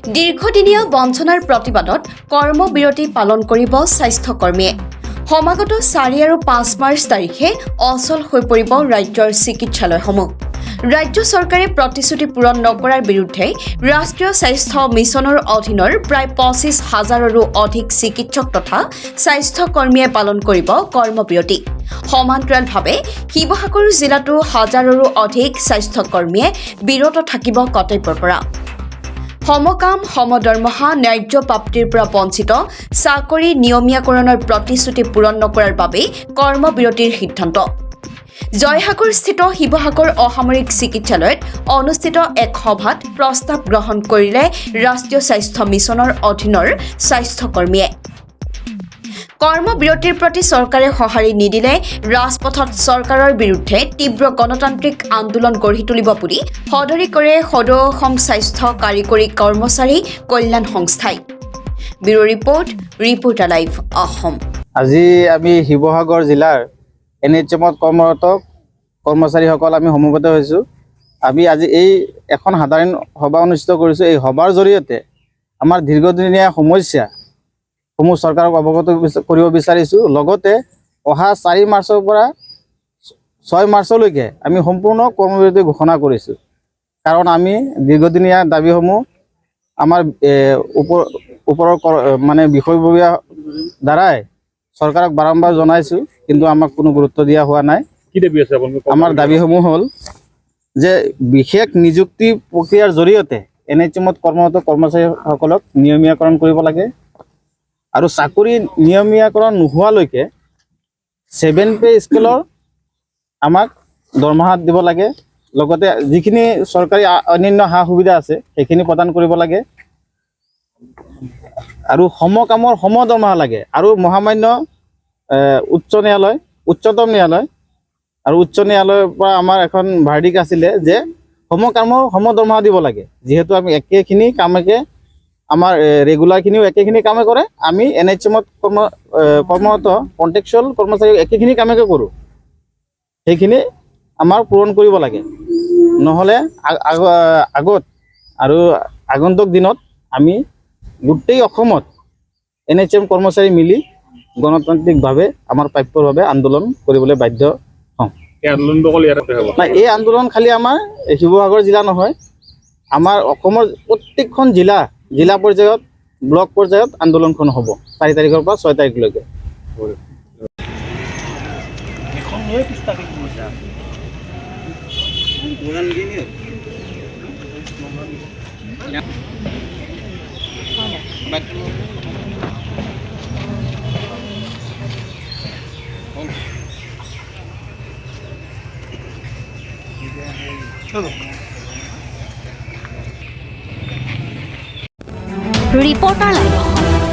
দীৰ্ঘদিনীয়া বঞ্চনাৰ প্ৰতিবাদত কৰ্মবিৰতি পালন কৰিব স্বাস্থ্যকৰ্মীয়ে। সমাগত 4 আৰু 5 মাৰ্চ তাৰিখে অচল হৈ পৰিব ৰাজ্যৰ চিকিৎসালয়সমূহ। ৰাজ্য চৰকাৰে প্ৰতিশ্ৰুতি পূৰণ নকৰাৰ বিৰুদ্ধে ৰাষ্ট্ৰীয় স্বাস্থ্য মিছনৰ অধীনৰ প্ৰায় 25,000ৰো অধিক চিকিৎসক তথা স্বাস্থ্যকৰ্মীয়ে পালন কৰিব কৰ্মবিৰতি। সমান্তৰালভাৱে শিৱসাগৰ জিলাতো হাজাৰৰো অধিক স্বাস্থ্যকৰ্মীয়ে বিৰত থাকিব কৰ্তব্যৰ পৰা। সমকাম সমদৰমহা ন্যায্য প্ৰাপ্তিৰ পৰা বঞ্চিত চাকৰি নিয়মীয়াকৰণৰ প্ৰতিশ্ৰুতি পূৰণ নকৰাৰ বাবে কৰ্মবিৰতিৰ সিদ্ধান্ত। জয়সাগৰস্থিত শিৱসাগৰ অসামৰিক চিকিৎসালয়ত অনুষ্ঠিত এক সভাত প্ৰস্তাৱ গ্ৰহণ কৰিলে ৰাষ্ট্ৰীয় স্বাস্থ্য মিছনৰ অধীনৰ স্বাস্থ্যকৰ্মীয়ে। কৰ্মবিৰতিৰ প্ৰতি চৰকাৰে সঁহাৰি নিদিলে ৰাজপথত চৰকাৰৰ বিৰুদ্ধে তীব্ৰ গণতান্ত্ৰিক আন্দোলন গঢ়ি তুলিব বুলি সদৰী কৰে সদৌ অসম স্বাস্থ্য কাৰিকৰী কৰ্মচাৰী কল্যাণ সংস্থাই। Bureau report, reporter live Assam. আজি আমি শিৱসাগৰ জিলাৰ NHMত কৰ্মৰত কৰ্মচাৰীসকল আমি সমবেত হৈছোঁ। আমি আজি এই এখন সাধাৰণ সভা অনুষ্ঠিত কৰিছোঁ। এই সভাৰ জৰিয়তে আমাৰ দীৰ্ঘদিনীয়া সমস্যাসমূহ চৰকাৰক অৱগত কৰিব বিচাৰিছোঁ। লগতে অহা 4 মাৰ্চৰ পৰা 6 মাৰ্চলৈকে আমি সম্পূৰ্ণ কৰ্মবিৰতি ঘোষণা কৰিছোঁ। কাৰণ আমি দীৰ্ঘদিনীয়া দাবীসমূহ আমাৰ ওপৰৰ মানে বিষয়ববীয়া দ্বাৰাই চৰকাৰক বাৰম্বাৰ জনাইছোঁ, কিন্তু আমাক কোনো গুৰুত্ব দিয়া হোৱা নাই। আমাৰ দাবীসমূহ হ'ল যে বিশেষ নিযুক্তি প্ৰক্ৰিয়াৰ জৰিয়তে NHMত কৰ্মৰত কৰ্মচাৰীসকলক নিয়মীয়াকৰণ কৰিব লাগে আৰু চাকৰি নিয়মীয়াকৰণ নোহোৱালৈকে 7 পে স্কেলৰ আমাক দৰমহা দিব লাগে। লগতে যিখিনি চৰকাৰী অন্যান্য সা সুবিধা আছে সেইখিনি প্ৰদান কৰিব লাগে আৰু সমকামৰ সমদৰমহা লাগে। আৰু মহামান্য উচ্চতম ন্যায়ালয় আৰু উচ্চ ন্যায়ালয়ৰ পৰা আমাৰ এখন ভাৰ্ডিক আছিলে যে সমকামৰ সমদৰমহা দিব লাগে। যিহেতু আমি একেখিনি কামকে আমাৰ ৰেগুলাৰখিনিও একেখিনি কামে কৰে, আমি NHMত কৰ্মৰত কণ্ট্ৰেকচুৱেল কৰ্মচাৰী একেখিনি কামকে কৰোঁ, সেইখিনি আমাৰ পূৰণ কৰিব লাগে। নহ'লে আগত আৰু আগন্তুক দিনত আমি গোটেই অসমত NHM কৰ্মচাৰী মিলি গণতান্ত্ৰিকভাৱে আমাৰ প্ৰাপ্যৰ বাবে আন্দোলন কৰিবলৈ বাধ্য হওঁ। এই আন্দোলন খালি আমাৰ শিৱসাগৰ জিলা নহয়, আমাৰ অসমৰ প্ৰত্যেকখন জিলা পৰ্যায়ত ব্লক পৰ্যায়ত আন্দোলনখন হ'ব 4 তাৰিখৰ পৰা 6 তাৰিখলৈকে। Reporter live.